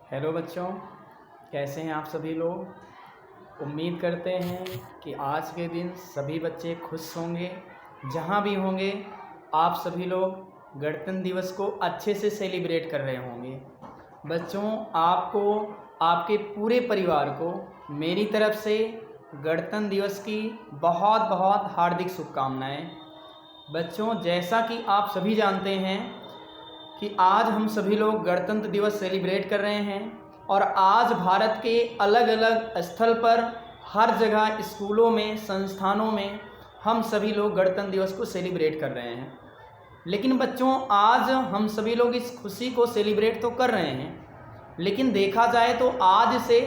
Hello बच्चों, कैसे हैं आप सभी लोग। उम्मीद करते हैं कि आज के दिन सभी बच्चे खुश होंगे। जहाँ भी होंगे आप सभी लोग गणतंत्र दिवस को अच्छे से सेलिब्रेट कर रहे होंगे। बच्चों, आपको आपके पूरे परिवार को मेरी तरफ से गणतंत्र दिवस की बहुत बहुत हार्दिक शुभकामनाएं। बच्चों, जैसा कि आप सभी जानते हैं कि आज हम सभी लोग गणतंत्र दिवस सेलिब्रेट कर रहे हैं और आज भारत के अलग अलग स्थल पर हर जगह स्कूलों में, संस्थानों में हम सभी लोग गणतंत्र दिवस को सेलिब्रेट कर रहे हैं। लेकिन बच्चों, आज हम सभी लोग इस खुशी को सेलिब्रेट तो कर रहे हैं, लेकिन देखा जाए तो आज से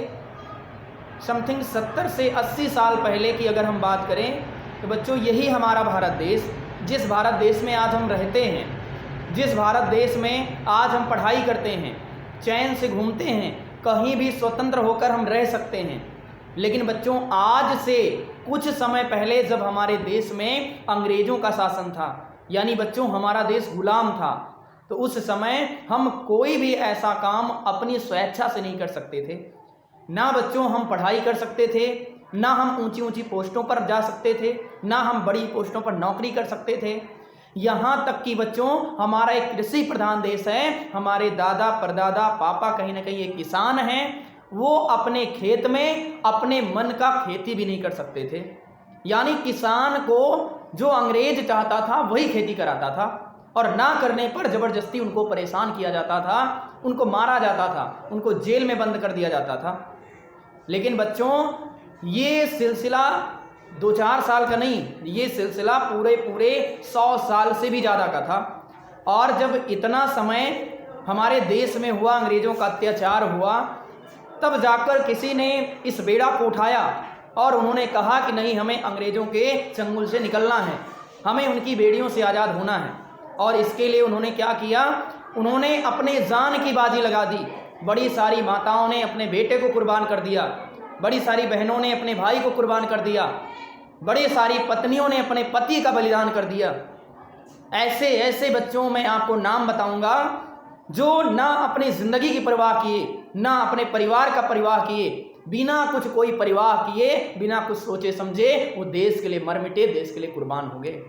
समथिंग 70 से 80 साल पहले की अगर हम बात करें तो बच्चों, यही हमारा भारत देश, जिस भारत देश में आज हम रहते हैं, जिस भारत देश में आज हम पढ़ाई करते हैं, चैन से घूमते हैं, कहीं भी स्वतंत्र होकर हम रह सकते हैं। लेकिन बच्चों, आज से कुछ समय पहले जब हमारे देश में अंग्रेज़ों का शासन था, यानी बच्चों हमारा देश गुलाम था, तो उस समय हम कोई भी ऐसा काम अपनी स्वेच्छा से नहीं कर सकते थे। ना बच्चों हम पढ़ाई कर सकते थे, ना हम ऊंची ऊंची पोस्टों पर जा सकते थे, ना हम बड़ी पोस्टों पर नौकरी कर सकते थे। यहाँ तक कि बच्चों, हमारा एक कृषि प्रधान देश है। हमारे दादा परदादा पापा कहीं ना कहीं एक किसान हैं। वो अपने खेत में अपने मन का खेती भी नहीं कर सकते थे। यानी किसान को जो अंग्रेज चाहता था वही खेती कराता था, और ना करने पर जबरदस्ती उनको परेशान किया जाता था, उनको मारा जाता था, उनको जेल में बंद कर दिया जाता था। लेकिन बच्चों, ये सिलसिला 2-4 साल का नहीं, ये सिलसिला पूरे 100 साल से भी ज़्यादा का था। और जब इतना समय हमारे देश में हुआ, अंग्रेज़ों का अत्याचार हुआ, तब जाकर किसी ने इस बेड़ा को उठाया और उन्होंने कहा कि नहीं, हमें अंग्रेज़ों के चंगुल से निकलना है, हमें उनकी बेड़ियों से आज़ाद होना है। और इसके लिए उन्होंने क्या किया, उन्होंने अपने जान की बाजी लगा दी। बड़ी सारी माताओं ने अपने बेटे को कुर्बान कर दिया, बड़ी सारी बहनों ने अपने भाई को कुर्बान कर दिया, बड़ी सारी पत्नियों ने अपने पति का बलिदान कर दिया। ऐसे ऐसे बच्चों में आपको नाम बताऊंगा जो ना अपनी ज़िंदगी की परवाह किए, ना अपने परिवार का परवाह किए, बिना कुछ कोई परवाह किए, बिना कुछ सोचे समझे वो देश के लिए मर मिटे, देश के लिए कुर्बान हो गए।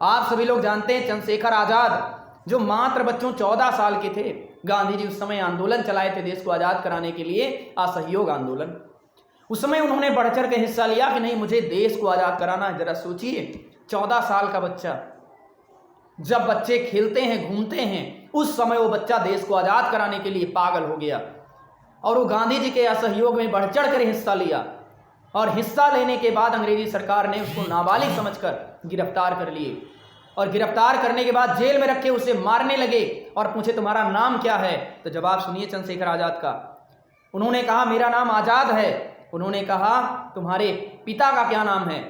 आप सभी लोग जानते हैं चंद्रशेखर आज़ाद, जो मात्र बच्चों 14 साल के थे। गांधी जी उस समय आंदोलन चलाए थे देश को आज़ाद कराने के लिए, असहयोग आंदोलन। उस समय उन्होंने बढ़ चढ़ के हिस्सा लिया कि नहीं, मुझे देश को आज़ाद कराना है। जरा सोचिए, 14 साल का बच्चा, जब बच्चे खेलते हैं, घूमते हैं, उस समय वो बच्चा देश को आज़ाद कराने के लिए पागल हो गया और वो गांधी जी के असहयोग में बढ़ चढ़ कर हिस्सा लिया। और हिस्सा लेने के बाद अंग्रेजी सरकार ने उसको नाबालिग समझकर गिरफ्तार कर लिए, और गिरफ्तार करने के बाद जेल में रखे उसे मारने लगे और पूछे तुम्हारा नाम क्या है। तो जवाब सुनिए चंद्रशेखर आज़ाद का। उन्होंने कहा मेरा नाम आज़ाद है। उन्होंने कहा तुम्हारे पिता का क्या नाम है?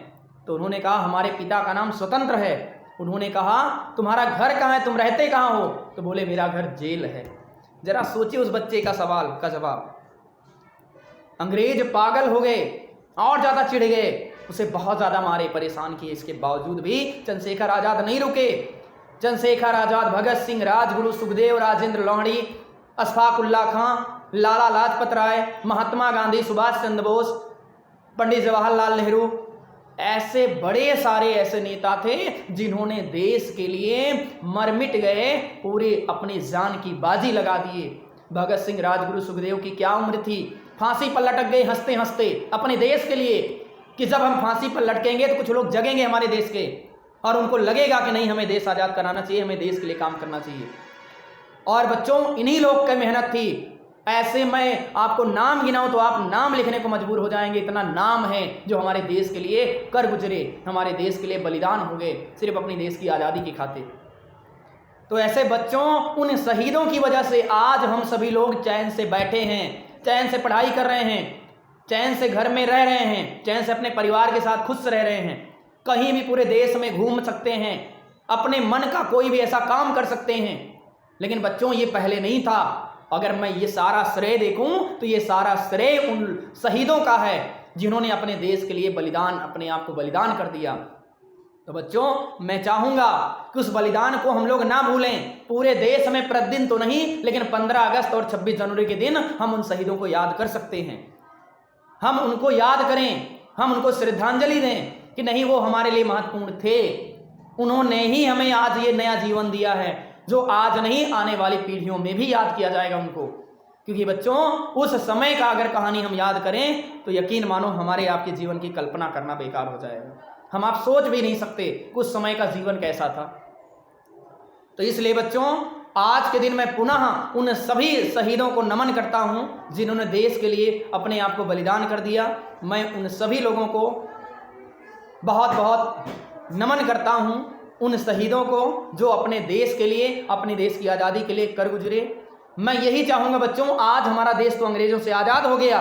तो उन्होंने कहा हमारे पिता का नाम स्वतंत्र है। उन्होंने कहा तुम्हारा घर कहाँ है, तुम रहते कहाँ हो? तो बोले मेरा घर जेल है। जरा सोचिए उस बच्चे का सवाल का जवाब। अंग्रेज पागल हो गए और ज़्यादा चिढ़ गए, उसे बहुत ज़्यादा मारे, परेशान किए। इसके बावजूद भी चंद्रशेखर आज़ाद नहीं रुके। चंद्रशेखर आज़ाद, भगत सिंह, राजगुरु सुखदेव, राजेंद्र लोहड़ी, अशफाक उल्लाह खां, लाला लाजपत राय, महात्मा गांधी, सुभाष चंद्र बोस, पंडित जवाहरलाल नेहरू, ऐसे बड़े सारे ऐसे नेता थे जिन्होंने देश के लिए मर मिट गए, पूरे अपनी जान की बाजी लगा दिए। भगत सिंह, राजगुरु सुखदेव की क्या उम्र थी, फांसी पर लटक गए हंसते हंसते अपने देश के लिए, कि जब हम फांसी पर लटकेंगे तो कुछ लोग जगेंगे हमारे देश के और उनको लगेगा कि नहीं, हमें देश आज़ाद कराना चाहिए, हमें देश के लिए काम करना चाहिए। और बच्चों, इन्हीं लोग की मेहनत थी। ऐसे मैं आपको नाम गिनाऊं तो आप नाम लिखने को मजबूर हो जाएंगे, इतना नाम है जो हमारे देश के लिए कर गुजरे, हमारे देश के लिए बलिदान हो गए, सिर्फ अपनी देश की आज़ादी की खातिर। तो ऐसे बच्चों, उन शहीदों की वजह से आज हम सभी लोग चैन से बैठे हैं, चैन से पढ़ाई कर रहे हैं, चैन से घर में रह रहे हैं, चैन से अपने परिवार के साथ खुश रह रहे हैं, कहीं भी पूरे देश में घूम सकते हैं, अपने मन का कोई भी ऐसा काम कर सकते हैं। लेकिन बच्चों, ये पहले नहीं था। अगर मैं ये सारा श्रेय देखूं तो ये सारा श्रेय उन शहीदों का है जिन्होंने अपने देश के लिए बलिदान, अपने आप को बलिदान कर दिया। तो बच्चों मैं चाहूंगा कि उस बलिदान को हम लोग ना भूलें। पूरे देश में प्रतिदिन तो नहीं, लेकिन 15 अगस्त और 26 जनवरी के दिन हम उन शहीदों को याद कर सकते हैं। हम उनको याद करें, हम उनको श्रद्धांजलि दें कि नहीं, वो हमारे लिए महत्वपूर्ण थे। उन्होंने ही हमें आज ये नया जीवन दिया है, जो आज नहीं आने वाली पीढ़ियों में भी याद किया जाएगा उनको। क्योंकि बच्चों उस समय का अगर कहानी हम याद करें तो यकीन मानो हमारे आपके जीवन की कल्पना करना बेकार हो जाएगा। हम आप सोच भी नहीं सकते उस समय का जीवन कैसा था। तो इसलिए बच्चों आज के दिन मैं पुनः उन सभी शहीदों को नमन करता हूं जिन्होंने देश के लिए अपने आप को बलिदान कर दिया। मैं उन सभी लोगों को बहुत बहुत नमन करता हूं, उन शहीदों को जो अपने देश के लिए, अपने देश की आज़ादी के लिए कर गुजरे। मैं यही चाहूँगा बच्चों, आज हमारा देश तो अंग्रेजों से आज़ाद हो गया,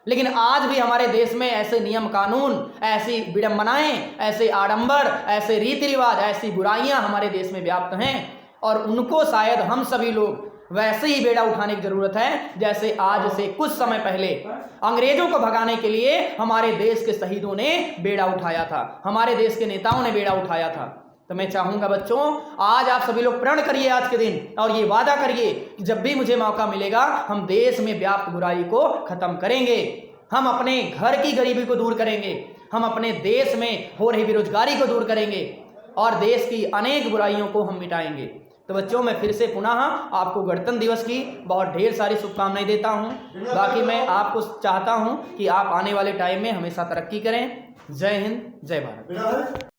लेकिन आज भी हमारे देश में ऐसे नियम कानून, ऐसी विडंबनाएं, ऐसे आडंबर, ऐसे रीति रिवाज, ऐसी बुराइयां हमारे देश में व्याप्त हैं। और उनको शायद हम सभी लोग वैसे ही बेड़ा उठाने की जरूरत है जैसे आज से कुछ समय पहले अंग्रेजों को भगाने के लिए हमारे देश के शहीदों ने बेड़ा उठाया था, हमारे देश के नेताओं ने बेड़ा उठाया था। तो मैं चाहूंगा बच्चों आज आप सभी लोग प्रण करिए आज के दिन, और ये वादा करिए कि जब भी मुझे मौका मिलेगा हम देश में व्याप्त बुराई को खत्म करेंगे, हम अपने घर की गरीबी को दूर करेंगे, हम अपने देश में हो रही बेरोजगारी को दूर करेंगे और देश की अनेक बुराइयों को हम मिटाएंगे। तो बच्चों मैं फिर से पुनः आपको गणतंत्र दिवस की बहुत ढेर सारी शुभकामनाएं देता हूं। बाकी मैं आपको चाहता हूं कि आप आने वाले टाइम में हमेशा तरक्की करें। जय हिंद, जय भारत।